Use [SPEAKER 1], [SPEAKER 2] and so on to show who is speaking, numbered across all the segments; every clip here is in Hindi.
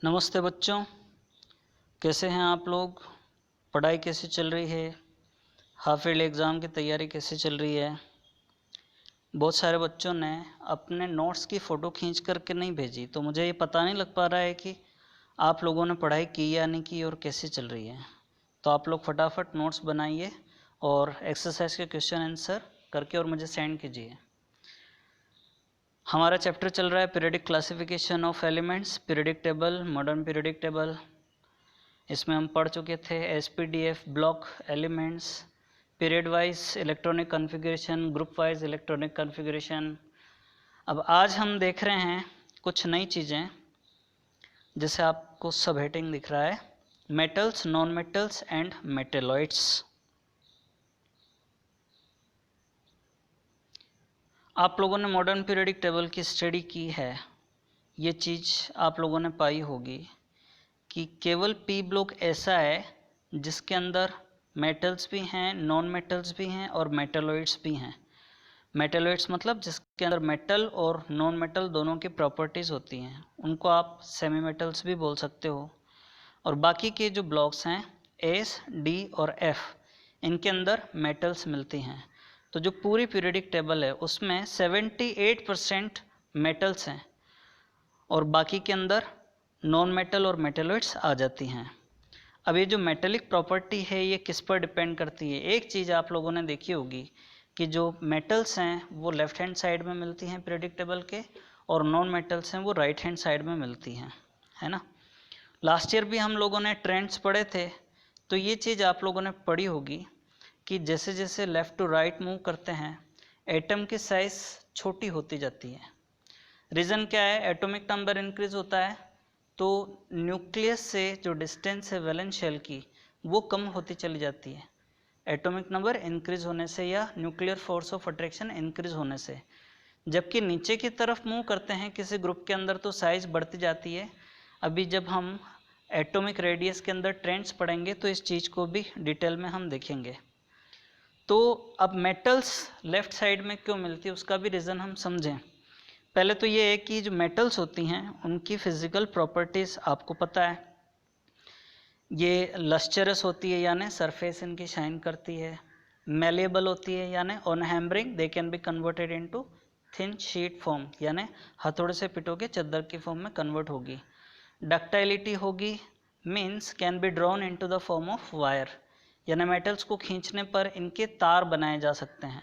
[SPEAKER 1] नमस्ते बच्चों, कैसे हैं आप लोग। पढ़ाई कैसी चल रही है। हाफ ईयरली एग्ज़ाम की तैयारी कैसे चल रही है। बहुत सारे बच्चों ने अपने नोट्स की फ़ोटो खींच करके नहीं भेजी, तो मुझे ये पता नहीं लग पा रहा है कि आप लोगों ने पढ़ाई की या नहीं की और कैसे चल रही है। तो आप लोग फटाफट नोट्स बनाइए और एक्सरसाइज के क्वेश्चन आंसर करके और मुझे सेंड कीजिए। हमारा चैप्टर चल रहा है periodic classification of elements, periodic table, modern periodic table. इसमें हम पढ़ चुके थे SPDF, block elements, period wise electronic configuration, group wise electronic configuration. अब आज हम देख रहे हैं कुछ नई चीज़ें, जैसे आपको सब हेडिंग दिख रहा है, metals, non metals and metalloids. आप लोगों ने मॉडर्न पीरियडिक टेबल की स्टडी की है, ये चीज़ आप लोगों ने पाई होगी कि केवल पी ब्लॉक ऐसा है जिसके अंदर मेटल्स भी हैं, नॉन मेटल्स भी हैं और मेटलॉइड्स भी हैं। मेटलॉइड्स मतलब जिसके अंदर मेटल और नॉन मेटल दोनों की प्रॉपर्टीज़ होती हैं, उनको आप सेमी मेटल्स भी बोल सकते हो। और बाकी के जो ब्लॉक्स हैं एस, डी और एफ, इनके अंदर मेटल्स मिलती हैं। तो जो पूरी पीरियडिक टेबल है उसमें 78% मेटल्स हैं और बाकी के अंदर नॉन मेटल और मेटलॉइड्स आ जाती हैं। अब ये जो मेटेलिक प्रॉपर्टी है ये किस पर डिपेंड करती है। एक चीज़ आप लोगों ने देखी होगी कि जो मेटल्स हैं वो लेफ़्ट हैंड साइड में मिलती हैं पीरियडिक टेबल के, और नॉन मेटल्स हैं वो राइट हैंड साइड में मिलती हैं, है ना। लास्ट ईयर भी हम लोगों ने ट्रेंड्स पढ़े थे, तो ये चीज़ आप लोगों ने पढ़ी होगी कि जैसे जैसे लेफ़्ट टू राइट मूव करते हैं एटम की साइज़ छोटी होती जाती है। रीज़न क्या है, एटॉमिक नंबर इंक्रीज होता है तो न्यूक्लियस से जो डिस्टेंस है वैलेंस शेल की वो कम होती चली जाती है। एटॉमिक नंबर इंक्रीज होने से या nuclear force of attraction increase होने से। जबकि नीचे की तरफ मूव करते हैं किसी ग्रुप के अंदर तो साइज़ बढ़ती जाती है। अभी जब हम एटॉमिक रेडियस के अंदर ट्रेंड्स पढ़ेंगे तो इस चीज़ को भी डिटेल में हम देखेंगे। तो अब मेटल्स लेफ़्ट साइड में क्यों मिलती है उसका भी रीज़न हम समझें। पहले तो ये है कि जो मेटल्स होती हैं उनकी फिज़िकल प्रॉपर्टीज़ आपको पता है। ये लस्चरस होती है यानी सरफेस इनकी शाइन करती है, मेलेबल होती है यानी on hammering they can be converted into thin sheet form, यानी हथौड़े से पिटोगे चद्दर की फॉर्म में कन्वर्ट होगी। डक्टाइलिटी होगी, means can be drawn into the form of wire, यानी मेटल्स को खींचने पर इनके तार बनाए जा सकते हैं।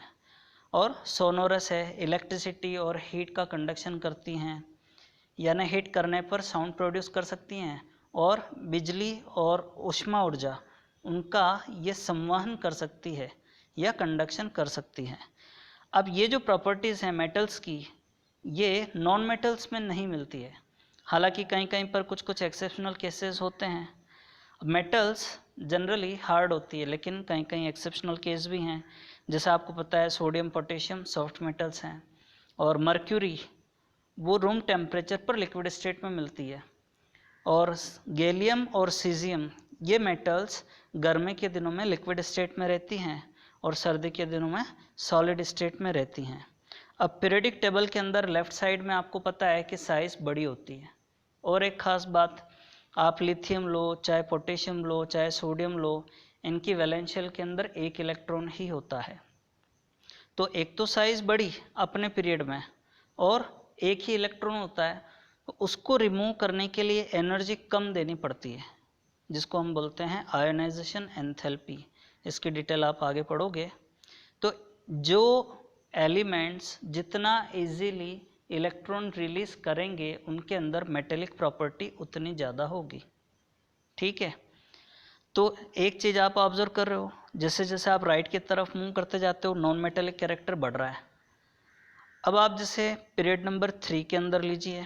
[SPEAKER 1] और सोनोरस है, इलेक्ट्रिसिटी और हीट का कंडक्शन करती हैं, यानी हीट करने पर साउंड प्रोड्यूस कर सकती हैं, और बिजली और ऊष्मा ऊर्जा उनका ये संवहन कर सकती है या कंडक्शन कर सकती है। अब ये जो प्रॉपर्टीज़ हैं मेटल्स की, ये नॉन मेटल्स में नहीं मिलती है। हालांकि कहीं कहीं पर कुछ कुछ एक्सेप्शनल केसेस होते हैं। मेटल्स जनरली हार्ड होती है, लेकिन कहीं कहीं एक्सेप्शनल केस भी हैं। जैसा आपको पता है सोडियम पोटेशियम सॉफ्ट मेटल्स हैं, और मर्क्यूरी वो रूम टेम्परेचर पर लिक्विड स्टेट में मिलती है, और गैलियम और सीजियम ये मेटल्स गर्मी के दिनों में लिक्विड स्टेट में रहती हैं और सर्दी के दिनों में सॉलिड स्टेट में रहती हैं। अब पीरियडिक टेबल के अंदर लेफ़्ट साइड में आपको पता है कि साइज़ बड़ी होती है। और एक ख़ास बात, आप लिथियम लो, चाहे पोटेशियम लो, चाहे सोडियम लो, इनकी वैलेंस शेल के अंदर एक इलेक्ट्रॉन ही होता है। तो एक तो साइज़ बड़ी अपने पीरियड में और एक ही इलेक्ट्रॉन होता है, तो उसको रिमूव करने के लिए एनर्जी कम देनी पड़ती है, जिसको हम बोलते हैं आयोनाइजेशन एंथैल्पी। इसकी डिटेल आप आगे पढ़ोगे। तो जो एलिमेंट्स जितना इजीली इलेक्ट्रॉन रिलीज करेंगे उनके अंदर मेटेलिक प्रॉपर्टी उतनी ज़्यादा होगी। ठीक है, तो एक चीज़ आप ऑब्जर्व कर रहे हो, जैसे जैसे आप राइट की तरफ मूव करते जाते हो नॉन मेटेलिक कैरेक्टर बढ़ रहा है। अब आप जैसे पीरियड नंबर 3 के अंदर लीजिए,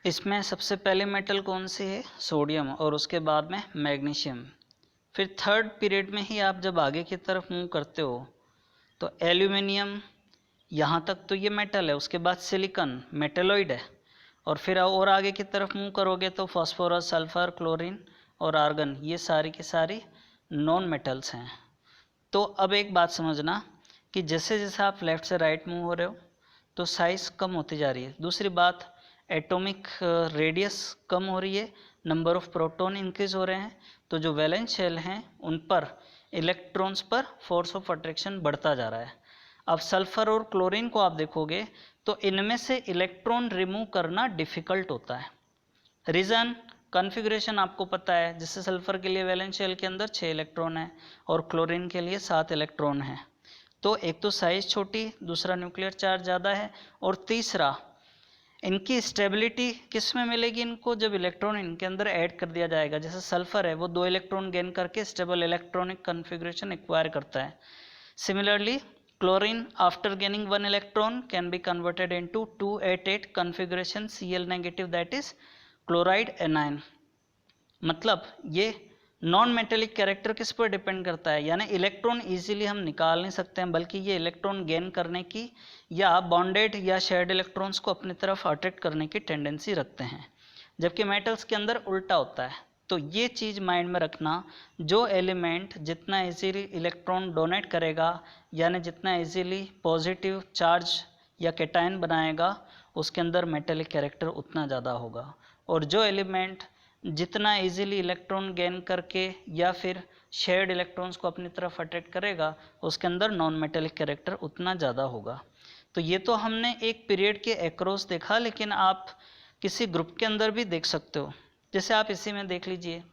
[SPEAKER 1] इसमें सबसे पहले मेटल कौन सी है, सोडियम, और उसके बाद में मैग्नीशियम। फिर थर्ड पीरियड में ही आप जब आगे की तरफ मूव करते हो तो एल्यूमिनियम, यहाँ तक तो ये मेटल है, उसके बाद सिलिकॉन मेटेलॉइड है, और फिर और आगे की तरफ मूव करोगे तो फास्फोरस, सल्फर, क्लोरीन और आर्गन, ये सारी की सारी नॉन मेटल्स हैं। तो अब एक बात समझना कि जैसे जैसे आप लेफ़्ट से राइट मूव हो रहे हो तो साइज़ कम होती जा रही है। दूसरी बात, एटॉमिक रेडियस कम हो रही है, नंबर ऑफ प्रोटॉन इंक्रीज हो रहे हैं, तो जो वैलेंस शेल हैं उन पर इलेक्ट्रॉन्स पर फोर्स ऑफ अट्रैक्शन बढ़ता जा रहा है। अब सल्फर और क्लोरीन को आप देखोगे तो इनमें से इलेक्ट्रॉन रिमूव करना डिफ़िकल्ट होता है। रीज़न, कॉन्फ़िगरेशन आपको पता है, जैसे सल्फर के लिए वैलेंस शेल के अंदर 6 इलेक्ट्रॉन है और क्लोरीन के लिए 7 इलेक्ट्रॉन है। तो एक तो साइज़ छोटी, दूसरा न्यूक्लियर चार्ज ज़्यादा है, और तीसरा इनकी स्टेबिलिटी किस में मिलेगी इनको, जब इलेक्ट्रॉन इनके अंदर ऐड कर दिया जाएगा। जैसे सल्फर है वो 2 इलेक्ट्रॉन गेन करके स्टेबल इलेक्ट्रॉनिक कॉन्फ़िगरेशन एक्वायर करता है। Similarly chlorine after gaining 1 electron can be converted into 288 configuration Cl negative, that is chloride anion. मतलब ये नॉन मेटेलिक कैरेक्टर किस पर डिपेंड करता है, यानी इलेक्ट्रॉन इजीली हम निकाल नहीं सकते हैं, बल्कि ये इलेक्ट्रॉन गेन करने की या बॉन्डेड या शेयर्ड इलेक्ट्रॉन्स को अपनी तरफ अट्रैक्ट करने की टेंडेंसी रखते हैं, जबकि मेटल्स के अंदर उल्टा होता है। तो ये चीज़ माइंड में रखना, जो एलिमेंट जितना इजीली इलेक्ट्रॉन डोनेट करेगा, यानी जितना इजीली पॉजिटिव चार्ज या कैटायन बनाएगा, उसके अंदर मेटेलिक कैरेक्टर उतना ज़्यादा होगा, और जो एलिमेंट जितना इजीली इलेक्ट्रॉन गेन करके या फिर शेयर्ड इलेक्ट्रॉन्स को अपनी तरफ अट्रैक्ट करेगा, उसके अंदर नॉन मेटेलिक कैरेक्टर उतना ज़्यादा होगा। तो ये तो हमने एक पीरियड के एक्रॉस देखा, लेकिन आप किसी ग्रुप के अंदर भी देख सकते हो। जैसे आप इसी में देख लीजिए,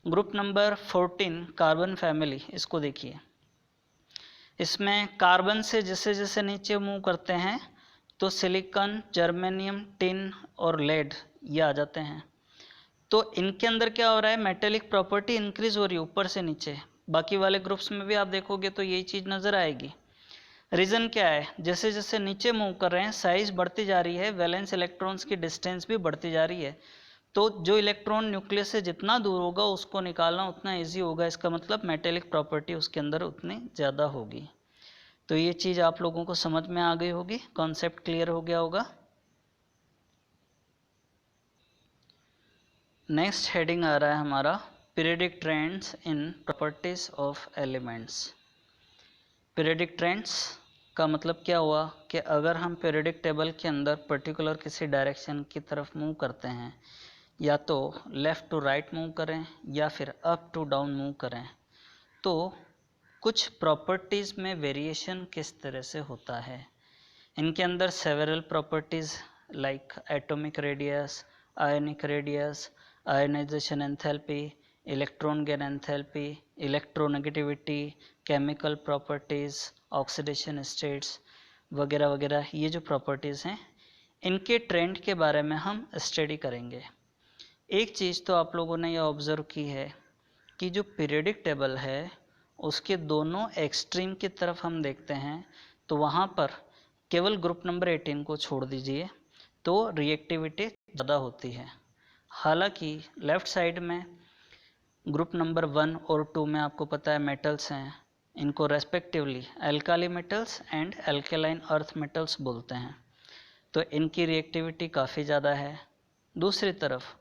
[SPEAKER 1] ग्रुप नंबर 14 कार्बन फैमिली, इसको देखिए। इसमें कार्बन से जैसे जैसे नीचे मूव करते हैं तो सिलिकॉन, जर्मेनियम, टिन और लेड ये आ जाते हैं। तो इनके अंदर क्या हो रहा है, मेटेलिक प्रॉपर्टी इंक्रीज हो रही है ऊपर से नीचे। बाकी वाले ग्रुप्स में भी आप देखोगे तो यही चीज़ नज़र आएगी। रीज़न क्या है, जैसे जैसे नीचे मूव कर रहे हैं साइज बढ़ती जा रही है, वैलेंस इलेक्ट्रॉन्स की डिस्टेंस भी बढ़ती जा रही है। तो जो इलेक्ट्रॉन न्यूक्लियस से जितना दूर होगा उसको निकालना उतना ईजी होगा, इसका मतलब मेटेलिक प्रॉपर्टी उसके अंदर उतनी ज़्यादा होगी। तो ये चीज़ आप लोगों को समझ में आ गई होगी, कॉन्सेप्ट क्लियर हो गया होगा। नेक्स्ट हेडिंग आ रहा है हमारा periodic trends in properties of elements. Periodic trends का मतलब क्या हुआ कि अगर हम पीरियडिक टेबल के अंदर पर्टिकुलर किसी डायरेक्शन की तरफ मूव करते हैं, या तो लेफ़्ट टू राइट मूव करें या फिर अप टू डाउन मूव करें, तो कुछ प्रॉपर्टीज़ में वेरिएशन किस तरह से होता है। इनके अंदर several properties like atomic radius, ionic radius, ionisation enthalpy, electron gain enthalpy, electronegativity, chemical properties, oxidation states वगैरह वगैरह, ये जो प्रॉपर्टीज़ हैं इनके ट्रेंड के बारे में हम स्टडी करेंगे। एक चीज़ तो आप लोगों ने यह ऑब्ज़र्व की है कि जो पीरियडिक टेबल है उसके दोनों एक्सट्रीम की तरफ हम देखते हैं तो वहाँ पर केवल ग्रुप नंबर 18 को छोड़ दीजिए तो रिएक्टिविटी ज़्यादा होती है। हालांकि लेफ़्ट साइड में ग्रुप नंबर 1 और 2 में आपको पता है मेटल्स हैं, इनको respectively alkali metals and alkaline earth metals बोलते हैं, तो इनकी रिएक्टिविटी काफ़ी ज़्यादा है। दूसरी तरफ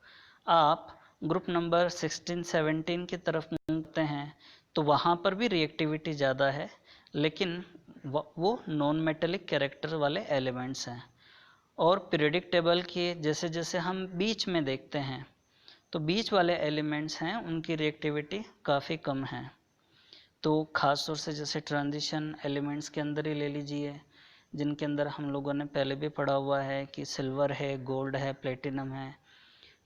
[SPEAKER 1] आप ग्रुप नंबर 16-17 की तरफ मूवते हैं तो वहाँ पर भी रिएक्टिविटी ज़्यादा है, लेकिन वो नॉन मेटेलिक कैरेक्टर वाले एलिमेंट्स हैं। और पीरियडिक टेबल के जैसे जैसे हम बीच में देखते हैं तो बीच वाले एलिमेंट्स हैं उनकी रिएक्टिविटी काफ़ी कम है। तो ख़ास तौर से जैसे ट्रांजिशन एलिमेंट्स के अंदर ही ले लीजिए, जिनके अंदर हम लोगों ने पहले भी पढ़ा हुआ है कि सिल्वर है, गोल्ड है, प्लेटिनम है।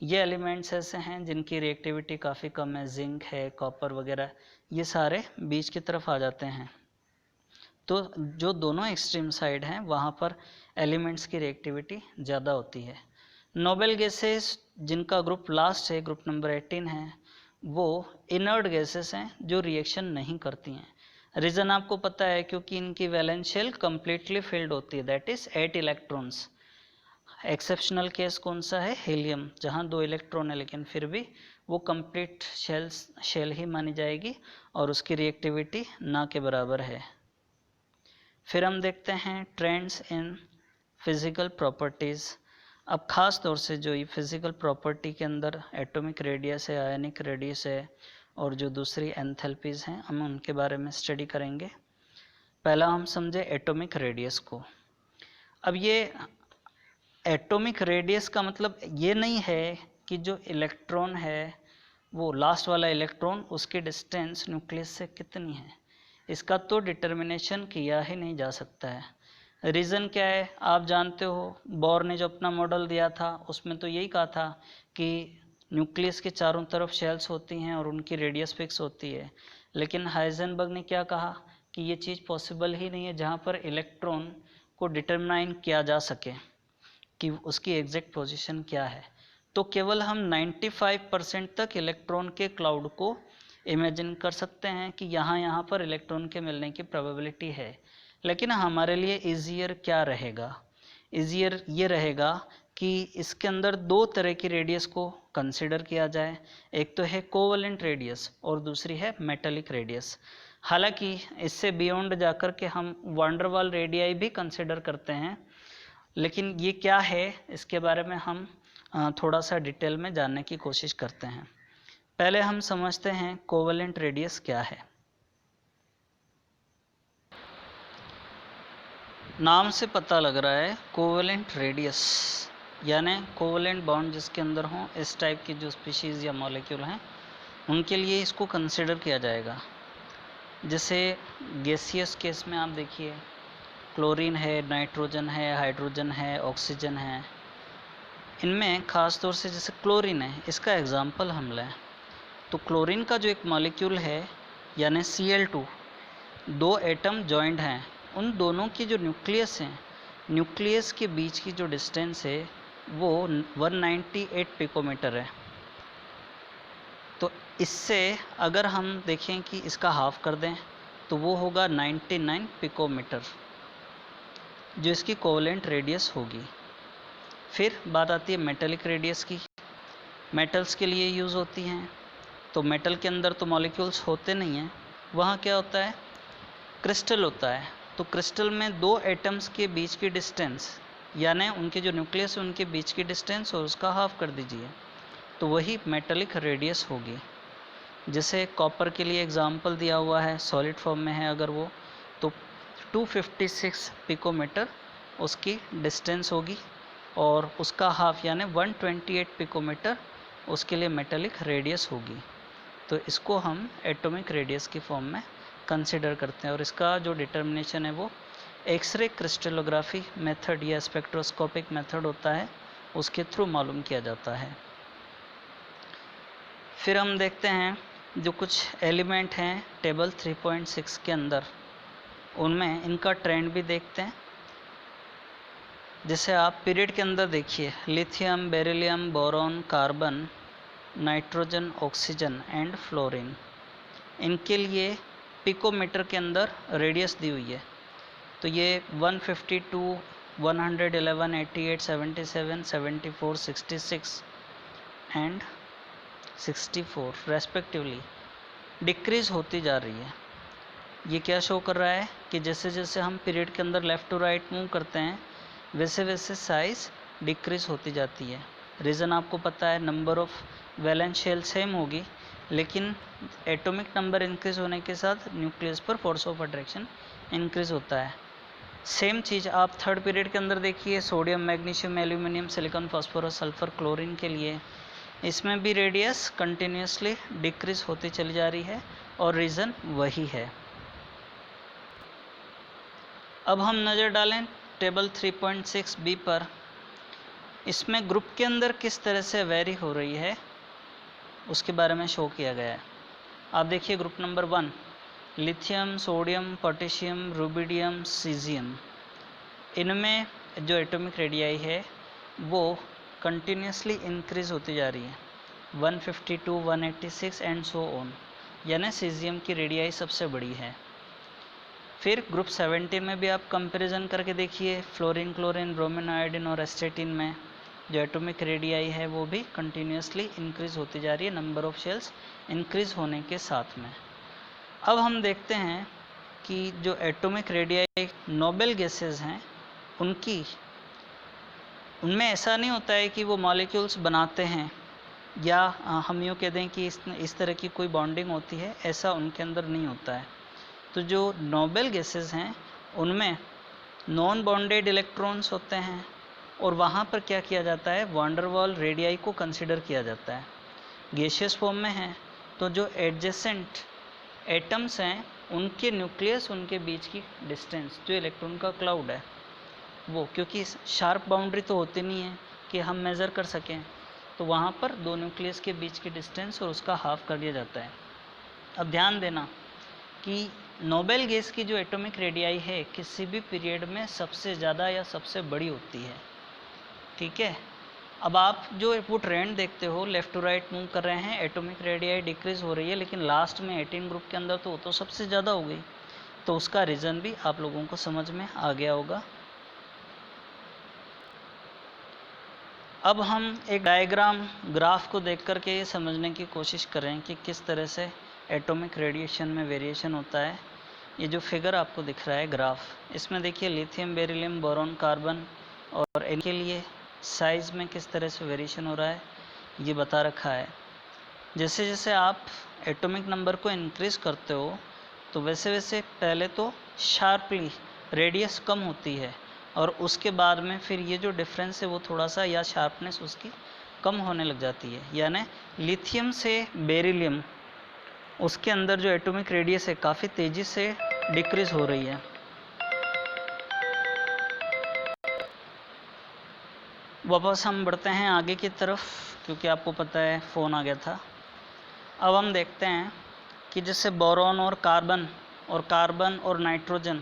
[SPEAKER 1] ये एलिमेंट्स ऐसे हैं जिनकी रिएक्टिविटी काफ़ी कम है, जिंक है, कॉपर वगैरह, ये सारे बीच की तरफ आ जाते हैं। तो जो दोनों एक्सट्रीम साइड हैं वहाँ पर एलिमेंट्स की रिएक्टिविटी ज़्यादा होती है। नोबल गैसेस जिनका ग्रुप लास्ट है, ग्रुप नंबर 18 है, वो इनर्ट गैसेस हैं जो रिएक्शन नहीं करती हैं। रीज़न आपको पता है, क्योंकि इनकी वैलेंस शेल कम्प्लीटली फिल्ड होती है, that is 8 electrons. Exceptional case कौन सा है, हीलियम, जहाँ 2 इलेक्ट्रॉन है, लेकिन फिर भी वो कंप्लीट शेल ही मानी जाएगी और उसकी रिएक्टिविटी ना के बराबर है। फिर हम देखते हैं ट्रेंड्स इन फिज़िकल प्रॉपर्टीज़। अब ख़ास तौर से जो ये फिज़िकल प्रॉपर्टी के अंदर एटॉमिक रेडियस है, आयनिक रेडियस है और जो दूसरी एंथैल्पीज़ हैं, हम उनके बारे में स्टडी करेंगे। पहला हम समझे एटॉमिक रेडियस को। अब ये एटॉमिक रेडियस का मतलब ये नहीं है कि जो इलेक्ट्रॉन है वो लास्ट वाला इलेक्ट्रॉन उसकी डिस्टेंस न्यूक्लियस से कितनी है, इसका तो डिटर्मिनेशन किया ही नहीं जा सकता है। रीज़न क्या है आप जानते हो, बोर ने जो अपना मॉडल दिया था उसमें तो यही कहा था कि न्यूक्लियस के चारों तरफ शेल्स होती हैं और उनकी रेडियस फिक्स होती है, लेकिन हाइजेनबर्ग ने क्या कहा कि ये चीज़ पॉसिबल ही नहीं है जहाँ पर इलेक्ट्रॉन को डिटरमाइन किया जा सके कि उसकी एग्जैक्ट पोजीशन क्या है। तो केवल हम 95% तक इलेक्ट्रॉन के क्लाउड को इमेजिन कर सकते हैं कि यहाँ पर इलेक्ट्रॉन के मिलने की प्रोबेबिलिटी है। लेकिन हमारे लिए ईजियर क्या रहेगा, ईजियर ये रहेगा कि इसके अंदर दो तरह की रेडियस को कंसिडर किया जाए, एक तो है कोवलेंट रेडियस और दूसरी है मेटेलिक रेडियस। हालांकि इससे बियॉन्ड जाकर के हम वांडरवाल रेडियाई भी कंसिडर करते हैं, लेकिन ये क्या है इसके बारे में हम थोड़ा सा डिटेल में जानने की कोशिश करते हैं। पहले हम समझते हैं कोवलेंट रेडियस क्या है। नाम से पता लग रहा है कोवलेंट रेडियस यानी कोवलेंट बॉन्ड जिसके अंदर हों इस टाइप की जो स्पीशीज़ या मॉलिक्यूल हैं उनके लिए इसको कंसिडर किया जाएगा। जैसे गैसियस केस में आप देखिए क्लोरीन है, नाइट्रोजन है, हाइड्रोजन है, ऑक्सीजन है। इनमें ख़ास तौर से जैसे क्लोरीन है, इसका एग्जांपल हम लें तो क्लोरीन का जो एक मॉलिक्यूल है यानी Cl2, दो एटम जॉइंट हैं, उन दोनों की जो न्यूक्लियस हैं, न्यूक्लियस के बीच की जो डिस्टेंस है वो 198 पिकोमीटर है। तो इससे अगर हम देखें कि इसका हाफ कर दें तो वो होगा 99 पिकोमीटर जो इसकी कोवलेंट रेडियस होगी। फिर बात आती है मेटेलिक रेडियस की। मेटल्स के लिए यूज़ होती हैं, तो मेटल के अंदर तो मॉलिक्यूल्स होते नहीं हैं, वहाँ क्या होता है क्रिस्टल होता है। तो क्रिस्टल में दो एटम्स के बीच की डिस्टेंस यानी उनके जो न्यूक्लियस है उनके बीच की डिस्टेंस और उसका हाफ कर दीजिए तो वही मेटेलिक रेडियस होगी। जैसे कॉपर के लिए एग्जांपल दिया हुआ है, सॉलिड फॉर्म में है अगर वो, तो 256 पिकोमीटर उसकी डिस्टेंस होगी और उसका हाफ यानी 128 पिकोमीटर उसके लिए मेटेलिक रेडियस होगी। तो इसको हम एटॉमिक रेडियस की फॉर्म में कंसिडर करते हैं और इसका जो डिटर्मिनेशन है वो एक्सरे क्रिस्टलोग्राफी मेथड या स्पेक्ट्रोस्कोपिक मेथड होता है उसके थ्रू मालूम किया जाता है। फिर हम देखते हैं जो कुछ एलिमेंट हैं टेबल 3.6 के अंदर, उनमें इनका ट्रेंड भी देखते हैं। जैसे आप पीरियड के अंदर देखिए lithium, beryllium, boron, carbon, nitrogen, oxygen and fluorine, इनके लिए पिकोमीटर के अंदर रेडियस दी हुई है। तो ये 152, 111, 88, 77, 74, 66 एंड 64 रेस्पेक्टिवली डिक्रीज़ होती जा रही है। ये क्या शो कर रहा है कि जैसे जैसे हम पीरियड के अंदर लेफ़्ट टू राइट मूव करते हैं वैसे वैसे साइज़ डिक्रीज़ होती जाती है। रीज़न आपको पता है, number of valence shell same होगी लेकिन एटॉमिक नंबर इंक्रीज़ होने के साथ न्यूक्लियस पर फोर्स ऑफ अट्रैक्शन इंक्रीज़ होता है। सेम चीज़ आप थर्ड पीरियड के अंदर देखिए sodium, magnesium, aluminium, silicon, phosphorus, sulphur, chlorine के लिए, इसमें भी रेडियस कंटिन्यूसली डिक्रीज़ होती चली जा रही है और रीज़न वही है। अब हम नज़र डालें टेबल 3.6 बी पर। इसमें ग्रुप के अंदर किस तरह से वेरी हो रही है उसके बारे में शो किया गया है। आप देखिए group number 1 lithium, sodium, potassium, rubidium, caesium, इनमें जो एटॉमिक रेडियाई है वो कंटिन्यूसली इंक्रीज़ होती जा रही है 152, 186 एंड सो ऑन, यानी सीजियम की रेडियाई सबसे बड़ी है। फिर ग्रुप 17 में भी आप कंपैरिजन करके देखिए फ्लोरीन, क्लोरीन, ब्रोमीन, आयोडीन और एस्टेटिन में जो एटॉमिक रेडियाई है वो भी कंटिन्यूसली इंक्रीज़ होती जा रही है नंबर ऑफ़ शेल्स इंक्रीज़ होने के साथ में। अब हम देखते हैं कि जो एटॉमिक रेडियाई नोबेल गैसेस हैं उनमें ऐसा नहीं होता है कि वो मॉलिक्यूल्स बनाते हैं या हम यूँ कह दें कि इस तरह की कोई बॉन्डिंग होती है, ऐसा उनके अंदर नहीं होता है। तो जो नोबेल गैसेस हैं उनमें नॉन बॉन्डेड इलेक्ट्रॉन्स होते हैं और वहाँ पर क्या किया जाता है, वैन डर वाल रेडियाई को कंसिडर किया जाता है। गैसियस फॉर्म में है तो जो एडजेसेंट एटम्स हैं उनके न्यूक्लियस, उनके बीच की डिस्टेंस जो इलेक्ट्रॉन का क्लाउड है वो, क्योंकि शार्प बाउंड्री तो होती नहीं है कि हम मेज़र कर सकें, तो वहाँ पर दो न्यूक्लियस के बीच की डिस्टेंस और उसका हाफ कर दिया जाता है। अब ध्यान देना कि नोबेल गैस की जो एटॉमिक रेडियाई है किसी भी पीरियड में सबसे ज़्यादा या सबसे बड़ी होती है, ठीक है। अब आप जो वो ट्रेंड देखते हो लेफ़्ट टू राइट मूव कर रहे हैं, एटॉमिक रेडियाई डिक्रीज़ हो रही है, लेकिन लास्ट में 18 ग्रुप के अंदर तो वो तो सबसे ज़्यादा हो गई, तो उसका रीज़न भी आप लोगों को समझ में आ गया होगा। अब हम एक डायग्राम ग्राफ को देख कर के ये समझने की कोशिश करें कि किस तरह से एटॉमिक रेडिएशन में वेरिएशन होता है। ये जो फिगर आपको दिख रहा है ग्राफ, इसमें देखिए लिथियम, बेरिलियम, बोरॉन, कार्बन और इनके लिए साइज़ में किस तरह से वेरिएशन हो रहा है ये बता रखा है। जैसे जैसे आप एटॉमिक नंबर को इंक्रीज़ करते हो तो वैसे वैसे पहले तो शार्पली रेडियस कम होती है और उसके बाद में फिर ये जो डिफरेंस है वो थोड़ा सा या शार्पनेस उसकी कम होने लग जाती है। यानी लिथियम से बेरिलियम उसके अंदर जो एटॉमिक रेडियस है काफ़ी तेज़ी से डिक्रीज़ हो रही है। वापस हम बढ़ते हैं आगे की तरफ, क्योंकि आपको पता है फ़ोन आ गया था। अब हम देखते हैं कि जैसे बोरॉन और कार्बन और नाइट्रोजन,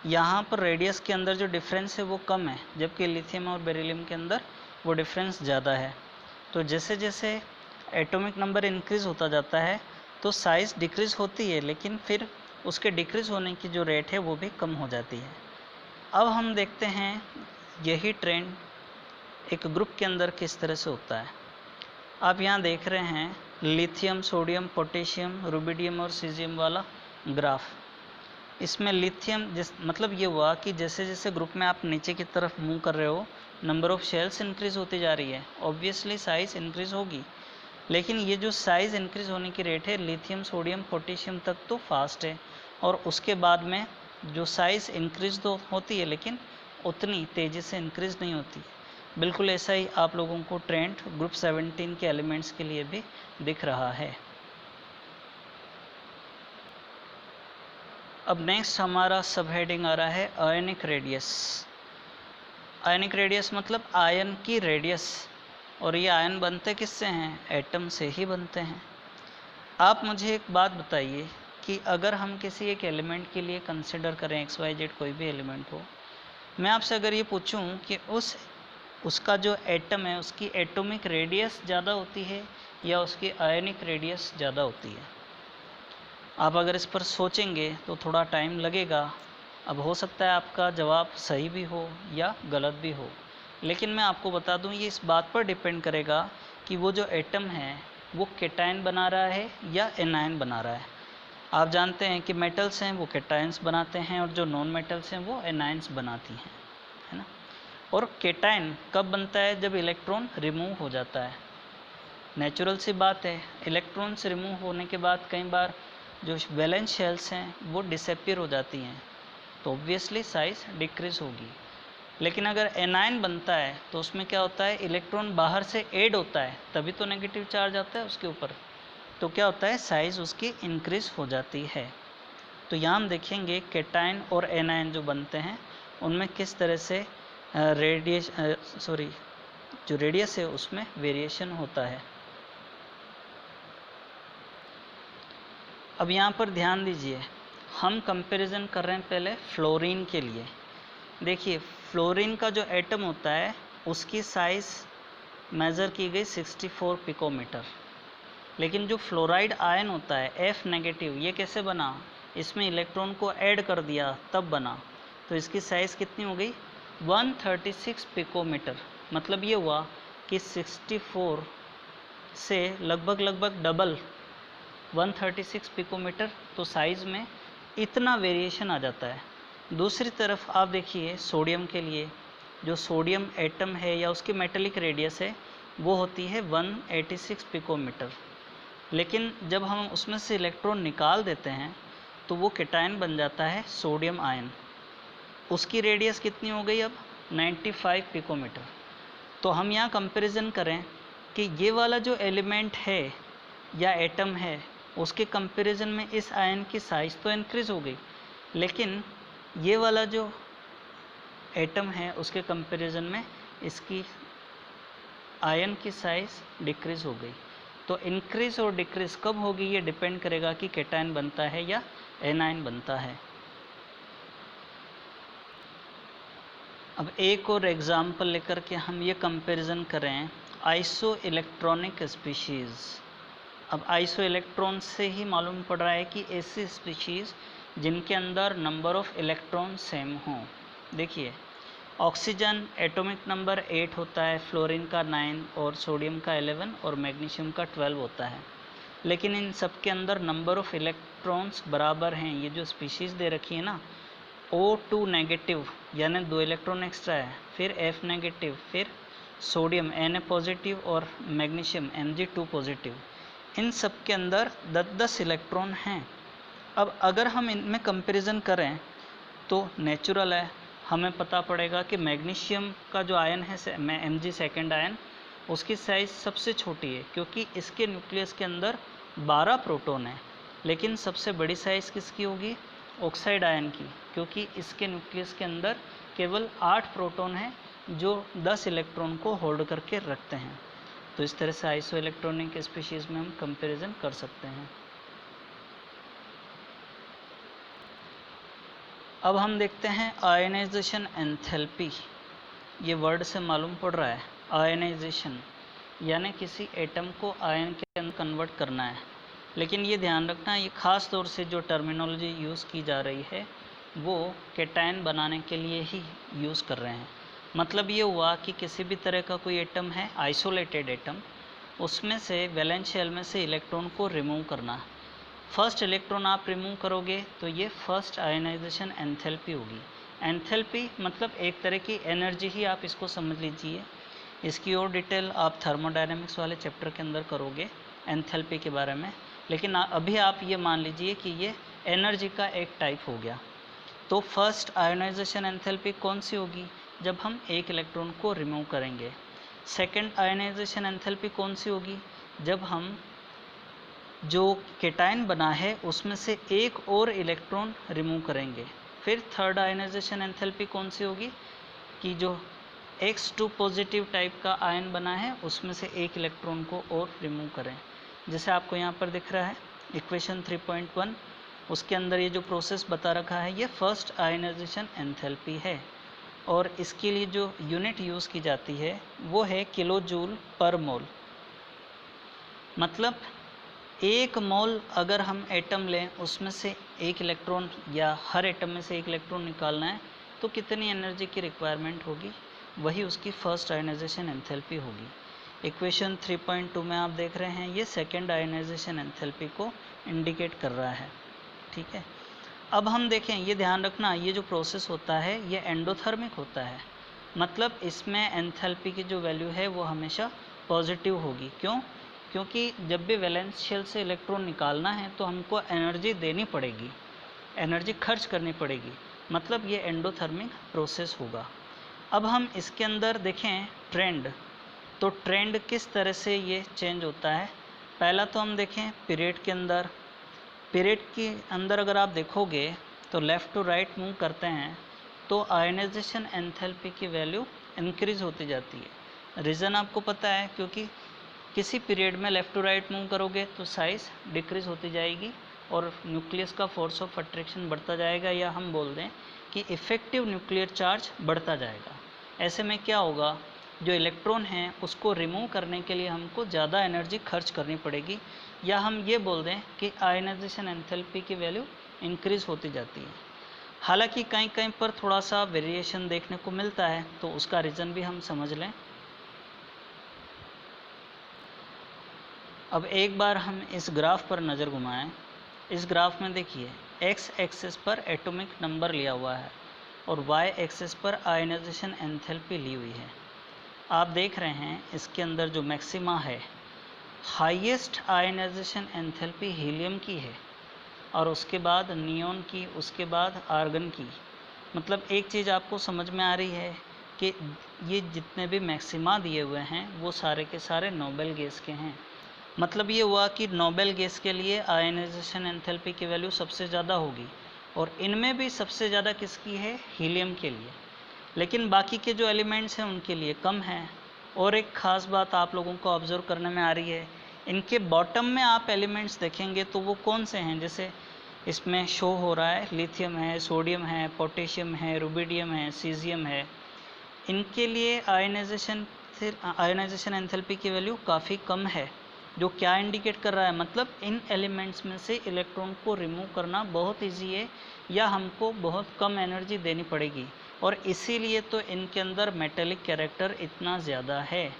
[SPEAKER 1] यहाँ पर रेडियस के अंदर जो डिफरेंस है वो कम है, जबकि लिथियम और बेरिलियम के अंदर वो डिफरेंस ज़्यादा है। तो जैसे जैसे एटॉमिक नंबर इंक्रीज़ होता जाता है तो साइज़ डिक्रीज़ होती है, लेकिन फिर उसके डिक्रीज़ होने की जो रेट है वो भी कम हो जाती है। अब हम देखते हैं यही ट्रेंड एक ग्रुप के अंदर किस तरह से होता है। आप यहाँ देख रहे हैं लिथियम, सोडियम, पोटेशियम, रुबिडियम और सीजियम वाला ग्राफ। इसमें लिथियम मतलब ये हुआ कि जैसे जैसे ग्रुप में आप नीचे की तरफ मूव कर रहे हो, नंबर ऑफ़ शेल्स इंक्रीज़ होती जा रही है, ऑब्वियसली साइज़ इंक्रीज़ होगी, लेकिन ये जो साइज़ इंक्रीज़ होने की रेट है लिथियम, सोडियम, पोटेशियम तक तो फास्ट है, और उसके बाद में जो साइज़ इंक्रीज़ तो होती है लेकिन उतनी तेज़ी से इंक्रीज़ नहीं होती। बिल्कुल ऐसा ही आप लोगों को ट्रेंड ग्रुप 17 के एलिमेंट्स के लिए भी दिख रहा है। अब नेक्स्ट हमारा सब हेडिंग आ रहा है आयनिक रेडियस। आयनिक रेडियस मतलब आयन की रेडियस, और ये आयन बनते किससे हैं, एटम से ही बनते हैं। आप मुझे एक बात बताइए कि अगर हम किसी एक एलिमेंट के लिए कंसिडर करें XYZ कोई भी एलिमेंट हो, मैं आपसे अगर ये पूछूं कि उसका जो एटम है उसकी एटॉमिक रेडियस ज़्यादा होती है या उसकी आयनिक रेडियस ज़्यादा होती है, आप अगर इस पर सोचेंगे तो थोड़ा टाइम लगेगा। अब हो सकता है आपका जवाब सही भी हो या गलत भी हो, लेकिन मैं आपको बता दूं ये इस बात पर डिपेंड करेगा कि वो जो एटम है वो केटायन बना रहा है या एनायन बना रहा है। आप जानते हैं कि मेटल्स हैं वो केटायंस बनाते हैं और जो नॉन मेटल्स हैं वो एनायंस बनाती हैं, है ना। और केटायन कब बनता है, जब इलेक्ट्रॉन रिमूव हो जाता है। नेचुरल सी बात है, इलेक्ट्रॉन्स रिमूव होने के बाद कई बार जो वैलेंस शेल्स हैं वो डिसअपीयर हो जाती हैं, तो ऑब्वियसली साइज़ डिक्रीज़ होगी। लेकिन अगर एनायन बनता है तो उसमें क्या होता है, इलेक्ट्रॉन बाहर से ऐड होता है तभी तो नेगेटिव चार्ज आता है उसके ऊपर, तो क्या होता है साइज़ उसकी इंक्रीज़ हो जाती है। तो यहाँ हम देखेंगे केटायन और एनायन जो बनते हैं उनमें किस तरह से जो रेडियस है उसमें वेरिएशन होता है। अब यहाँ पर ध्यान दीजिए, हम कंपैरिजन कर रहे हैं पहले फ्लोरीन के लिए। देखिए फ्लोरीन का जो एटम होता है उसकी साइज़ मेज़र की गई 64 पिकोमीटर, लेकिन जो फ्लोराइड आयन होता है F नेगेटिव, ये कैसे बना, इसमें इलेक्ट्रॉन को ऐड कर दिया तब बना, तो इसकी साइज़ कितनी हो गई 136 पिकोमीटर। मतलब ये हुआ कि 64 से लगभग डबल 136 पिकोमीटर, तो साइज़ में इतना वेरिएशन आ जाता है। दूसरी तरफ आप देखिए सोडियम के लिए, जो सोडियम एटम है या उसकी मेटेलिक रेडियस है वो होती है 186 पिकोमीटर, लेकिन जब हम उसमें से इलेक्ट्रॉन निकाल देते हैं तो वो केटायन बन जाता है सोडियम आयन। उसकी रेडियस कितनी हो गई अब 95 पिकोमीटर। तो हम यहाँ कंपैरिजन करें कि ये वाला जो एलिमेंट है या एटम है उसके कंपैरिजन में इस आयन की साइज़ तो इंक्रीज़ हो गई, लेकिन ये वाला जो एटम है उसके कंपैरिजन में इसकी आयन की साइज़ डिक्रीज़ हो गई। तो इंक्रीज़ और डिक्रीज़ कब होगी ये डिपेंड करेगा कि कैटायन बनता है या एनायन बनता है। अब एक और एग्जाम्पल लेकर के हम ये कंपैरिजन करें आइसो इलेक्ट्रॉनिक स्पीशीज़। अब आइसो इलेक्ट्रॉन से ही मालूम पड़ रहा है कि ऐसी स्पीशीज़ जिनके अंदर नंबर ऑफ इलेक्ट्रॉन सेम हों। देखिए, ऑक्सीजन एटॉमिक नंबर 8 होता है, फ्लोरीन का 9 और सोडियम का 11 और मैग्नीशियम का 12 होता है, लेकिन इन सब के अंदर नंबर ऑफ इलेक्ट्रॉन्स बराबर हैं। ये जो स्पीशीज़ दे रखी है ना, O2 नेगेटिव यानी 2 इलेक्ट्रॉन एक्स्ट्रा है, फिर F नेगेटिव, फिर सोडियम Na पॉजिटिव और मैग्नीशियम Mg2 पॉजिटिव, इन सब के अंदर 10-10 इलेक्ट्रॉन हैं। अब अगर हम इनमें कंपैरिजन करें तो नेचुरल है, हमें पता पड़ेगा कि मैग्नीशियम का जो आयन है Mg सेकेंड आयन, उसकी साइज़ सबसे छोटी है क्योंकि इसके न्यूक्लियस के अंदर 12 प्रोटॉन है। लेकिन सबसे बड़ी साइज़ किसकी होगी? ऑक्साइड आयन की, क्योंकि इसके न्यूक्लियस के अंदर केवल 8 प्रोटॉन हैं जो 10 इलेक्ट्रॉन को होल्ड करके रखते हैं। तो इस तरह से आइसो इलेक्ट्रॉनिक स्पीशीज़ में हम कंपैरिजन कर सकते हैं। अब हम देखते हैं आयनाइजेशन एंथैल्पी। ये वर्ड से मालूम पड़ रहा है, आयनाइजेशन यानी किसी एटम को आयन के अंदर कन्वर्ट करना है। लेकिन ये ध्यान रखना, ये ख़ास तौर से जो टर्मिनोलॉजी यूज़ की जा रही है वो कैटायन बनाने के लिए ही यूज़ कर रहे हैं। मतलब ये हुआ कि किसी भी तरह का कोई एटम है, आइसोलेटेड एटम, उसमें से वैलेंस शेल में से इलेक्ट्रॉन को रिमूव करना। फर्स्ट इलेक्ट्रॉन आप रिमूव करोगे तो ये फर्स्ट आयनाइजेशन एंथैल्पी होगी। एंथैल्पी मतलब एक तरह की एनर्जी ही आप इसको समझ लीजिए। इसकी और डिटेल आप थर्मोडायनेमिक्स वाले चैप्टर के अंदर करोगे एंथैल्पी के बारे में, लेकिन अभी आप ये मान लीजिए कि ये एनर्जी का एक टाइप हो गया। तो फर्स्ट आयनाइजेशन एंथैल्पी कौन सी होगी? जब हम एक इलेक्ट्रॉन को रिमूव करेंगे। सेकेंड आयनाइजेशन एंथैल्पी कौन सी होगी? जब हम जो कैटायन बना है उसमें से एक और इलेक्ट्रॉन रिमूव करेंगे। फिर थर्ड आयनाइजेशन एंथैल्पी कौन सी होगी? कि जो X2 पॉजिटिव टाइप का आयन बना है उसमें से एक इलेक्ट्रॉन को और रिमूव करें। जैसे आपको यहाँ पर दिख रहा है इक्वेशन 3.1, उसके अंदर ये जो प्रोसेस बता रखा है ये फर्स्ट आयनाइजेशन एंथैल्पी है। और इसके लिए जो यूनिट यूज़ की जाती है वो है किलो जूल पर मोल। मतलब एक मोल अगर हम एटम लें उसमें से एक इलेक्ट्रॉन या हर एटम में से एक इलेक्ट्रॉन निकालना है तो कितनी एनर्जी की रिक्वायरमेंट होगी, वही उसकी फर्स्ट आयनाइजेशन एंथैल्पी होगी। इक्वेशन 3.2 में आप देख रहे हैं ये सेकेंड आयनाइजेशन एंथैल्पी को इंडिकेट कर रहा है। ठीक है, अब हम देखें, ये ध्यान रखना, ये जो प्रोसेस होता है ये एंडोथर्मिक होता है। मतलब इसमें एंथैल्पी की जो वैल्यू है वो हमेशा पॉजिटिव होगी। क्यों? क्योंकि जब भी वैलेंस शेल से इलेक्ट्रॉन निकालना है तो हमको एनर्जी देनी पड़ेगी, एनर्जी खर्च करनी पड़ेगी, मतलब ये एंडोथर्मिक प्रोसेस होगा। अब हम इसके अंदर देखें ट्रेंड, तो ट्रेंड किस तरह से ये चेंज होता है। पहला तो हम देखें पीरियड के अंदर, पीरियड के अंदर अगर आप देखोगे तो लेफ़्ट टू राइट मूव करते हैं तो आयनाइजेशन एंथैल्पी की वैल्यू इंक्रीज़ होती जाती है। रीज़न आपको पता है, क्योंकि किसी पीरियड में लेफ़्ट टू राइट मूव करोगे तो साइज़ डिक्रीज़ होती जाएगी और न्यूक्लियस का फोर्स ऑफ अट्रैक्शन बढ़ता जाएगा, या हम बोल दें कि इफ़ेक्टिव न्यूक्लियर चार्ज बढ़ता जाएगा। ऐसे में क्या होगा, जो इलेक्ट्रॉन हैं उसको रिमूव करने के लिए हमको ज़्यादा एनर्जी खर्च करनी पड़ेगी, या हम ये बोल दें कि आयनाइजेशन एंथैल्पी की वैल्यू इंक्रीज़ होती जाती है। हालांकि कहीं कहीं पर थोड़ा सा वेरिएशन देखने को मिलता है, तो उसका रीज़न भी हम समझ लें। अब एक बार हम इस ग्राफ पर नज़र घुमाएं। इस ग्राफ में देखिए एक्स एक्सिस पर एटॉमिक नंबर लिया हुआ है और वाई एक्सिस पर आयनाइजेशन एंथैल्पी ली हुई है। आप देख रहे हैं इसके अंदर जो मैक्सिमा है, हाईएस्ट आयनाइजेशन एंथैल्पी हीलियम की है और उसके बाद नियॉन की, उसके बाद आर्गन की, मतलब एक चीज़ आपको समझ में आ रही है कि ये जितने भी मैक्सिमा दिए हुए हैं वो सारे के सारे नोबेल गैस के हैं। मतलब ये हुआ कि नोबेल गैस के लिए आयनाइजेशन एंथैल्पी की वैल्यू सबसे ज़्यादा होगी, और इनमें भी सबसे ज़्यादा किसकी है, हीलियम के लिए। लेकिन बाकी के जो एलिमेंट्स हैं उनके लिए कम है। और एक ख़ास बात आप लोगों को ऑब्ज़र्व करने में आ रही है, इनके बॉटम में आप एलिमेंट्स देखेंगे तो वो कौन से हैं, जैसे इसमें शो हो रहा है लिथियम है, सोडियम है, पोटेशियम है, रुबिडियम है, सीजियम है। इनके लिए आयनाइजेशन एंथैल्पी की वैल्यू काफ़ी कम है, जो क्या इंडिकेट कर रहा है, मतलब इन एलिमेंट्स में से इलेक्ट्रॉन को रिमूव करना बहुत ईजी है या हमको बहुत कम एनर्जी देनी पड़ेगी, और इसीलिए तो इनके अंदर मेटेलिक कैरेक्टर इतना ज़्यादा है।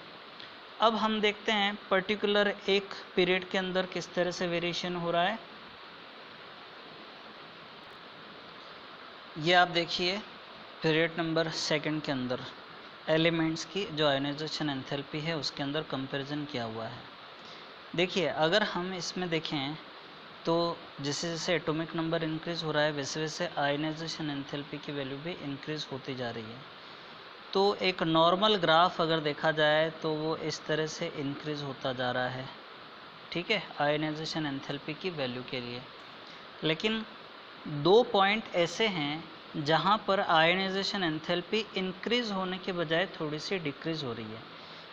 [SPEAKER 1] अब हम देखते हैं पर्टिकुलर एक पीरियड के अंदर किस तरह से वेरिएशन हो रहा है। ये आप देखिए पीरियड नंबर 2 के अंदर एलिमेंट्स की जो आयनाइजेशन एंथैल्पी है उसके अंदर कंपैरिजन किया हुआ है। देखिए अगर हम इसमें देखें तो जैसे जैसे एटॉमिक नंबर इंक्रीज़ हो रहा है वैसे वैसे आयनाइजेशन एंथैल्पी की वैल्यू भी इंक्रीज़ होती जा रही है। तो एक नॉर्मल ग्राफ अगर देखा जाए तो वो इस तरह से इंक्रीज़ होता जा रहा है, ठीक है, आयनाइजेशन एंथैल्पी की वैल्यू के लिए। लेकिन 2 पॉइंट ऐसे हैं जहाँ पर आयनाइजेशन एंथैल्पी इंक्रीज़ होने के बजाय थोड़ी सी डिक्रीज़ हो रही है।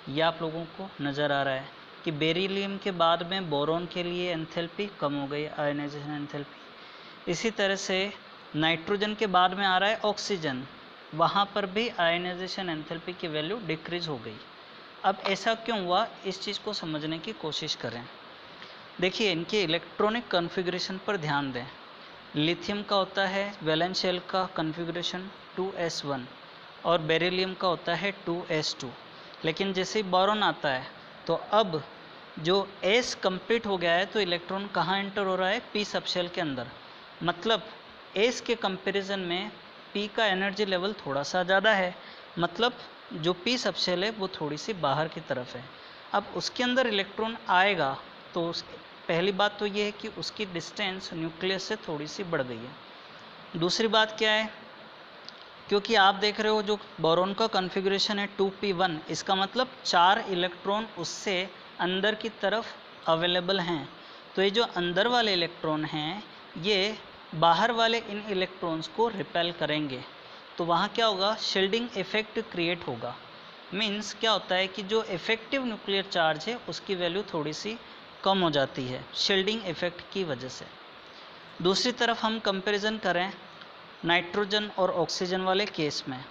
[SPEAKER 1] ये आप लोगों को नज़र आ रहा है कि बेरिलियम के बाद में बोरॉन के लिए एंथैल्पी कम हो गई, आयनाइजेशन एंथैल्पी। इसी तरह से नाइट्रोजन के बाद में आ रहा है ऑक्सीजन, वहाँ पर भी आयनाइजेशन एंथैल्पी की वैल्यू डिक्रीज़ हो गई। अब ऐसा क्यों हुआ, इस चीज़ को समझने की कोशिश करें। देखिए इनके इलेक्ट्रॉनिक कॉन्फ़िगरेशन पर ध्यान दें। लिथियम का होता है वैलेंस शेल का कॉन्फ़िगरेशन 2s1 और बेरिलियम का होता है 2s2। लेकिन जैसे ही बोरॉन आता है तो अब जो s कंप्लीट हो गया है तो इलेक्ट्रॉन कहाँ एंटर हो रहा है, p सबशेल के अंदर। मतलब s के कंपैरिजन में p का एनर्जी लेवल थोड़ा सा ज़्यादा है, मतलब जो p सबशेल है वो थोड़ी सी बाहर की तरफ है। अब उसके अंदर इलेक्ट्रॉन आएगा तो पहली बात तो ये है कि उसकी डिस्टेंस न्यूक्लियस से थोड़ी सी बढ़ गई है। दूसरी बात क्या है, क्योंकि आप देख रहे हो जो बोरॉन का कॉन्फ़िगरेशन है 2p1, इसका मतलब 4 इलेक्ट्रॉन उससे अंदर की तरफ अवेलेबल हैं। तो ये जो अंदर वाले इलेक्ट्रॉन हैं ये बाहर वाले इन इलेक्ट्रॉन्स को रिपेल करेंगे, तो वहाँ क्या होगा, शील्डिंग इफेक्ट क्रिएट होगा। मीन्स क्या होता है कि जो इफेक्टिव न्यूक्लियर चार्ज है उसकी वैल्यू थोड़ी सी कम हो जाती है शील्डिंग इफेक्ट की वजह से। दूसरी तरफ हम कंपैरिजन करें नाइट्रोजन और ऑक्सीजन वाले केस में।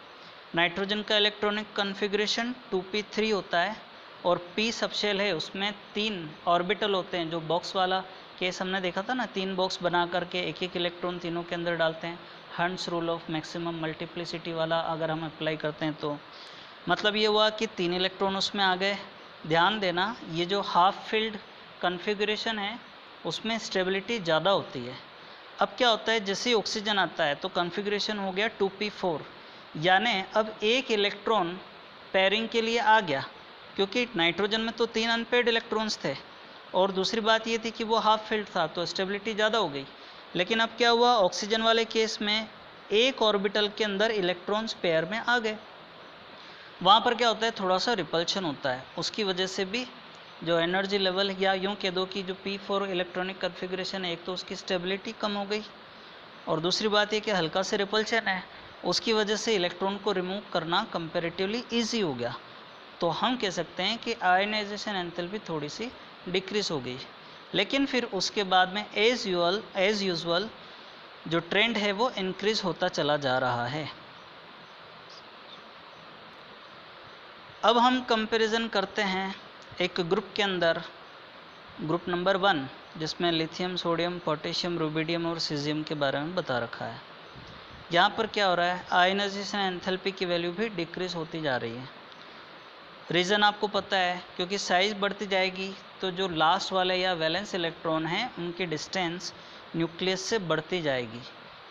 [SPEAKER 1] नाइट्रोजन का इलेक्ट्रॉनिक कॉन्फ़िगरेशन 2p3 होता है और p सबशेल है, उसमें 3 ऑर्बिटल होते हैं। जो बॉक्स वाला केस हमने देखा था ना, 3 बॉक्स बना करके एक एक इलेक्ट्रॉन तीनों के अंदर डालते हैं, hunts rule of maximum multiplicity वाला अगर हम अप्लाई करते हैं तो मतलब ये हुआ कि 3 इलेक्ट्रॉन उसमें आ गए। ध्यान देना ये जो हाफ फिल्ड कॉन्फ़िगरेशन है उसमें स्टेबिलिटी ज़्यादा होती है। अब क्या होता है, जैसे ही ऑक्सीजन आता है तो कॉन्फ़िगरेशन हो गया 2p4, यानी अब एक इलेक्ट्रॉन पेयरिंग के लिए आ गया, क्योंकि नाइट्रोजन में तो 3 अनपेयर्ड इलेक्ट्रॉन्स थे और दूसरी बात ये थी कि वो हाफ फिल्ड था तो स्टेबिलिटी ज़्यादा हो गई। लेकिन अब क्या हुआ, ऑक्सीजन वाले केस में एक ऑर्बिटल के अंदर इलेक्ट्रॉन्स पेयर में आ गए। वहाँ पर क्या होता है, थोड़ा सा रिपल्शन होता है, उसकी वजह से भी जो एनर्जी लेवल या यूँ कह दो कि जो p4 इलेक्ट्रॉनिक कॉन्फ़िगरेशन है, एक तो उसकी स्टेबिलिटी कम हो गई और दूसरी बात ये कि हल्का से रिपल्शन है, उसकी वजह से इलेक्ट्रॉन को रिमूव करना कंपैरेटिवली इजी हो गया। तो हम कह सकते हैं कि आयनाइजेशन एंथैल्पी थोड़ी सी डिक्रीज हो गई। लेकिन फिर उसके बाद में एज़ यूजुअल जो ट्रेंड है वो इंक्रीज़ होता चला जा रहा है। अब हम कंपैरिजन करते हैं एक ग्रुप के अंदर, ग्रुप नंबर 1 जिसमें लिथियम, सोडियम, पोटेशियम, रुबिडियम और सीजियम के बारे में बता रखा है। यहाँ पर क्या हो रहा है, आयनाइजेशन एंथैल्पी की वैल्यू भी डिक्रीज होती जा रही है। रीज़न आपको पता है, क्योंकि साइज़ बढ़ती जाएगी तो जो लास्ट वाले या वैलेंस इलेक्ट्रॉन हैं उनकी डिस्टेंस न्यूक्लियस से बढ़ती जाएगी,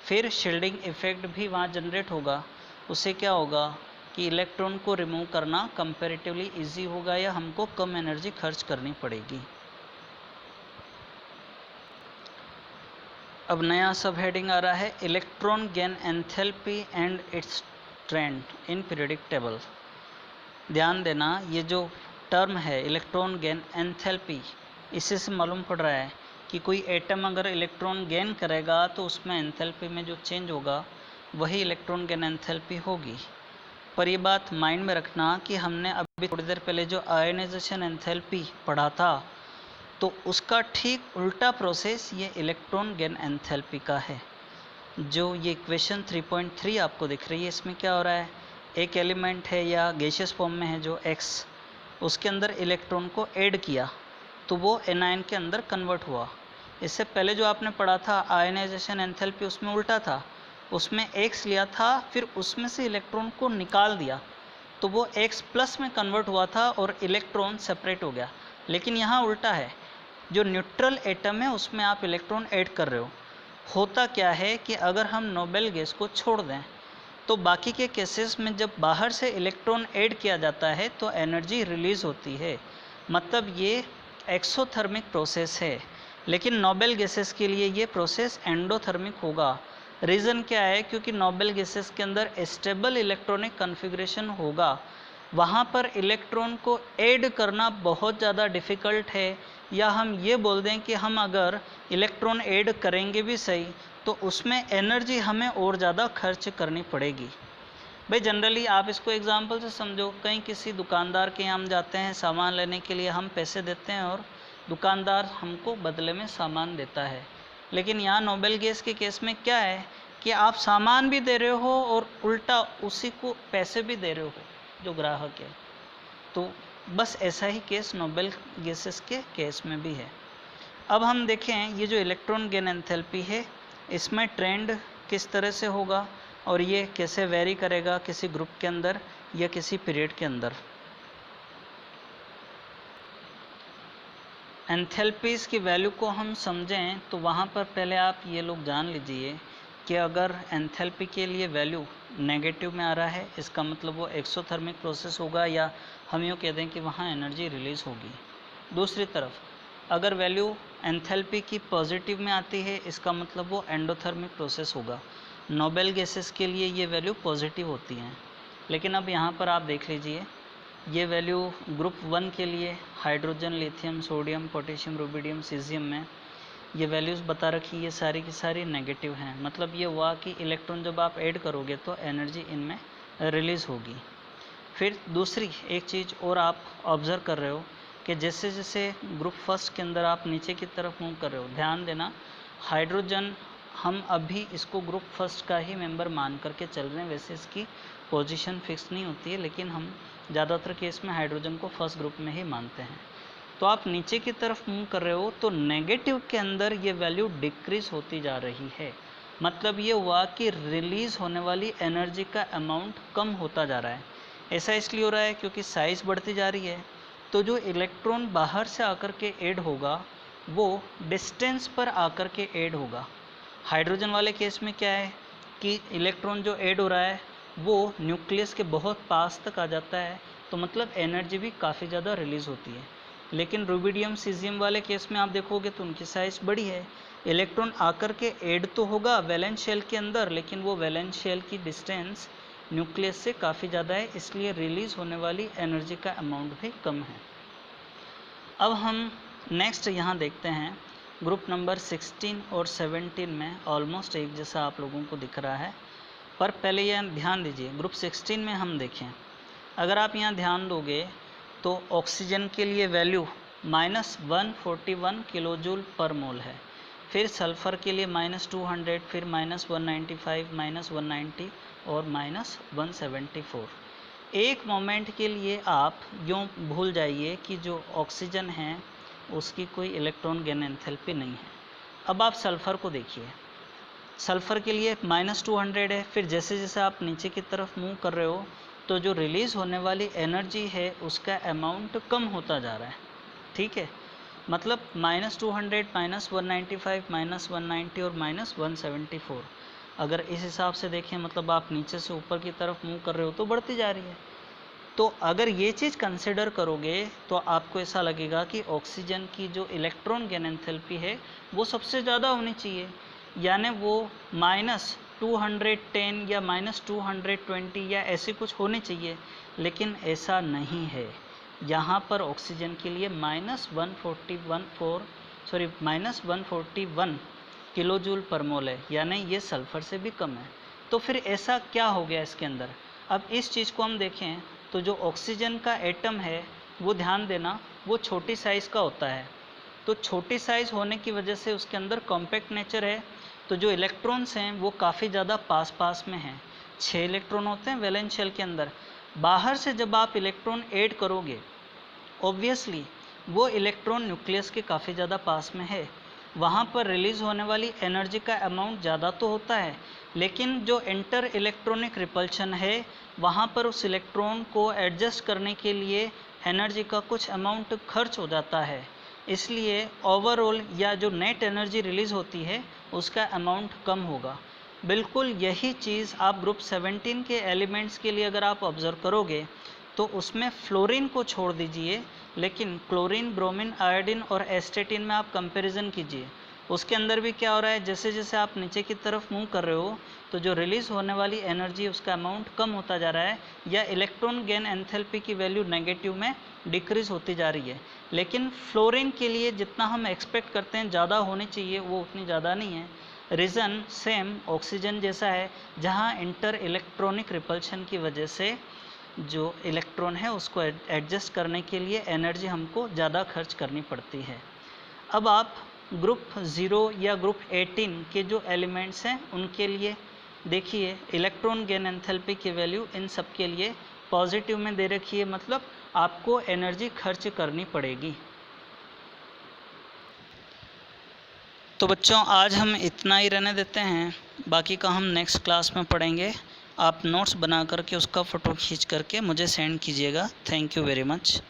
[SPEAKER 1] फिर शील्डिंग इफेक्ट भी वहाँ जनरेट होगा। उससे क्या होगा कि इलेक्ट्रॉन को रिमूव करना कंपैरेटिवली इजी होगा या हमको कम एनर्जी खर्च करनी पड़ेगी। अब नया सब हेडिंग आ रहा है electron gain enthalpy and it's trend in periodic table. ध्यान देना, ये जो टर्म है इलेक्ट्रॉन गेन एंथैल्पी, इसी से मालूम पड़ रहा है कि कोई एटम अगर इलेक्ट्रॉन गेन करेगा तो उसमें एंथैल्पी में जो चेंज होगा वही इलेक्ट्रॉन गेन एंथैल्पी होगी। पर ये बात माइंड में रखना कि हमने अभी थोड़ी देर पहले जो आयनाइजेशन एंथैल्पी पढ़ा था तो उसका ठीक उल्टा प्रोसेस ये इलेक्ट्रॉन गेन एंथैल्पी का है। जो ये इक्वेशन 3.3 आपको दिख रही है, इसमें क्या हो रहा है, एक एलिमेंट है या गैसियस फॉर्म में है जो X, उसके अंदर इलेक्ट्रॉन को ऐड किया तो वो एनायन के अंदर कन्वर्ट हुआ। इससे पहले जो आपने पढ़ा था आयनाइजेशन एंथैल्पी, उसमें उल्टा था, उसमें X लिया था फिर उसमें से इलेक्ट्रॉन को निकाल दिया तो वो X प्लस में कन्वर्ट हुआ था और इलेक्ट्रॉन सेपरेट हो गया। लेकिन यहाँ उल्टा है, जो न्यूट्रल एटम है उसमें आप इलेक्ट्रॉन ऐड कर रहे हो। होता क्या है कि अगर हम नोबेल गैस को छोड़ दें तो बाकी के केसेस में जब बाहर से इलेक्ट्रॉन ऐड किया जाता है तो एनर्जी रिलीज़ होती है, मतलब ये एक्सोथर्मिक प्रोसेस है। लेकिन नोबेल गैसेस के लिए ये प्रोसेस एंडोथर्मिक होगा। रीज़न क्या है, क्योंकि नोबेल गैसेस के अंदर स्टेबल इलेक्ट्रॉनिक कॉन्फ़िगरेशन होगा, वहाँ पर इलेक्ट्रॉन को ऐड करना बहुत ज़्यादा डिफ़िकल्ट है। या हम ये बोल दें कि हम अगर इलेक्ट्रॉन ऐड करेंगे भी सही तो उसमें एनर्जी हमें और ज़्यादा खर्च करनी पड़ेगी। भाई जनरली आप इसको एग्जांपल से समझो, कहीं किसी दुकानदार के यहाँ हम जाते हैं सामान लेने के लिए, हम पैसे देते हैं और दुकानदार हमको बदले में सामान देता है। लेकिन यहाँ नोबेल गैस के केस में क्या है कि आप सामान भी दे रहे हो और उल्टा उसी को पैसे भी दे रहे हो जो ग्राहक है। तो बस ऐसा ही केस नोबेल गैसेस के केस में भी है। अब हम देखें ये जो इलेक्ट्रॉन गेन एंथैल्पी है इसमें ट्रेंड किस तरह से होगा और ये कैसे वेरी करेगा किसी ग्रुप के अंदर या किसी पीरियड के अंदर। एंथैल्पीज़ की वैल्यू को हम समझें तो वहाँ पर पहले आप ये लोग जान लीजिए कि अगर एंथैल्पी के लिए वैल्यू नेगेटिव में आ रहा है इसका मतलब वो एक्सोथर्मिक प्रोसेस होगा, या हम यूँ कह दें कि वहाँ एनर्जी रिलीज़ होगी। दूसरी तरफ अगर वैल्यू एंथैल्पी की पॉजिटिव में आती है इसका मतलब वो एंडोथर्मिक प्रोसेस होगा। नोबेल गैसेस के लिए ये वैल्यू पॉजिटिव होती हैं। लेकिन अब यहाँ पर आप देख लीजिए ये वैल्यू ग्रुप 1 के लिए hydrogen, lithium, sodium, potassium, rubidium, caesium में ये वैल्यूज़ बता रखी, ये सारी की सारी नेगेटिव हैं। मतलब ये हुआ कि इलेक्ट्रॉन जब आप ऐड करोगे तो एनर्जी इनमें रिलीज़ होगी। फिर दूसरी एक चीज़ और आप ऑब्ज़र्व कर रहे हो कि जैसे जैसे ग्रुप फर्स्ट के अंदर आप नीचे की तरफ मूव कर रहे हो, ध्यान देना हाइड्रोजन हम अभी इसको ग्रुप फर्स्ट का ही मेंबर मान करके चल रहे हैं। वैसे इसकी पोजीशन फिक्स नहीं होती है लेकिन हम ज़्यादातर केस में हाइड्रोजन को फर्स्ट ग्रुप में ही मानते हैं। तो आप नीचे की तरफ मूव कर रहे हो तो नेगेटिव के अंदर ये वैल्यू डिक्रीज होती जा रही है। मतलब ये हुआ कि रिलीज़ होने वाली एनर्जी का अमाउंट कम होता जा रहा है। ऐसा इसलिए हो रहा है क्योंकि साइज़ बढ़ती जा रही है। तो जो इलेक्ट्रॉन बाहर से आकर के ऐड होगा वो डिस्टेंस पर आकर के ऐड होगा। हाइड्रोजन वाले केस में क्या है कि इलेक्ट्रॉन जो ऐड हो रहा है वो न्यूक्लियस के बहुत पास तक आ जाता है, तो मतलब एनर्जी भी काफ़ी ज़्यादा रिलीज़ होती है। लेकिन रुबिडियम, सीजियम वाले केस में आप देखोगे तो उनकी साइज़ बड़ी है। इलेक्ट्रॉन आकर के ऐड तो होगा वैलेंस शेल के अंदर, लेकिन वो वैलेंस शेल की डिस्टेंस न्यूक्लियस से काफ़ी ज़्यादा है, इसलिए रिलीज़ होने वाली एनर्जी का अमाउंट भी कम है। अब हम नेक्स्ट यहाँ देखते हैं ग्रुप नंबर 16 और 17 में ऑलमोस्ट एक जैसा आप लोगों को दिख रहा है, पर पहले यह ध्यान दीजिए ग्रुप 16 में हम देखें, अगर आप यहाँ ध्यान दोगे तो ऑक्सीजन के लिए वैल्यू -141 किलोजूल पर मोल है, फिर सल्फ़र के लिए -200, फिर -195, -190 और -174। एक मोमेंट के लिए आप यूँ भूल जाइए कि जो ऑक्सीजन है उसकी कोई इलेक्ट्रॉन गेन एंथैल्पी नहीं है। अब आप सल्फ़र को देखिए, सल्फ़र के लिए -200 है, फिर जैसे जैसे आप नीचे की तरफ मूव कर रहे हो तो जो रिलीज़ होने वाली एनर्जी है उसका अमाउंट कम होता जा रहा है। ठीक है, मतलब -200, -195, -190 और -174। अगर इस हिसाब से देखें मतलब आप नीचे से ऊपर की तरफ मूव कर रहे हो तो बढ़ती जा रही है। तो अगर ये चीज़ कंसिडर करोगे तो आपको ऐसा लगेगा कि ऑक्सीजन की जो इलेक्ट्रॉन गेन एंथैल्पी है वो सबसे ज़्यादा होनी चाहिए, यानी वो -210 या -220 या ऐसे कुछ होने चाहिए, लेकिन ऐसा नहीं है। यहाँ पर ऑक्सीजन के लिए -141 किलोजूल पर मोल है, यानी ये सल्फ़र से भी कम है। तो फिर ऐसा क्या हो गया इसके अंदर? अब इस चीज़ को हम देखें तो जो ऑक्सीजन का एटम है वो ध्यान देना वो छोटी साइज़ का होता है। तो छोटी साइज़ होने की वजह से उसके अंदर कॉम्पैक्ट नेचर है, तो जो इलेक्ट्रॉन्स हैं वो काफ़ी ज़्यादा पास में हैं। 6 इलेक्ट्रॉन होते हैं वैलेंस शेल के अंदर। बाहर से जब आप इलेक्ट्रॉन ऐड करोगे, ऑब्वियसली वो इलेक्ट्रॉन न्यूक्लियस के काफ़ी ज़्यादा पास में है, वहाँ पर रिलीज़ होने वाली एनर्जी का अमाउंट ज़्यादा तो होता है, लेकिन जो इंटर इलेक्ट्रॉनिक रिपल्शन है वहाँ पर उस इलेक्ट्रॉन को एडजस्ट करने के लिए एनर्जी का कुछ अमाउंट खर्च हो जाता है। इसलिए ओवरऑल या जो नेट एनर्जी रिलीज़ होती है उसका अमाउंट कम होगा। बिल्कुल यही चीज़ आप ग्रुप 17 के एलिमेंट्स के लिए अगर आप ऑब्ज़र्व करोगे तो उसमें फ्लोरीन को छोड़ दीजिए, लेकिन क्लोरीन, ब्रोमीन, आयोडीन और एस्टेटिन में आप कंपैरिजन कीजिए, उसके अंदर भी क्या हो रहा है, जैसे जैसे आप नीचे की तरफ मूव कर रहे हो तो जो रिलीज़ होने वाली एनर्जी उसका अमाउंट कम होता जा रहा है, या इलेक्ट्रॉन गेन एंथैल्पी की वैल्यू नेगेटिव में डिक्रीज़ होती जा रही है। लेकिन फ्लोरीन के लिए जितना हम एक्सपेक्ट करते हैं ज़्यादा होनी चाहिए वो उतनी ज़्यादा नहीं है। रीज़न सेम ऑक्सीजन जैसा है, जहाँ इंटर इलेक्ट्रॉनिक रिपल्शन की वजह से जो इलेक्ट्रॉन है उसको एडजस्ट करने के लिए एनर्जी हमको ज़्यादा खर्च करनी पड़ती है। अब आप ग्रुप 0 या ग्रुप 18 के जो एलिमेंट्स हैं उनके लिए देखिए, इलेक्ट्रॉन गेन एंथैल्पी की वैल्यू इन सब के लिए पॉजिटिव में दे रखी है, मतलब आपको एनर्जी खर्च करनी पड़ेगी। तो बच्चों आज हम इतना ही रहने देते हैं, बाकी का हम नेक्स्ट क्लास में पढ़ेंगे। आप नोट्स बना करके उसका फ़ोटो खींच करके मुझे सेंड कीजिएगा। Thank you very much.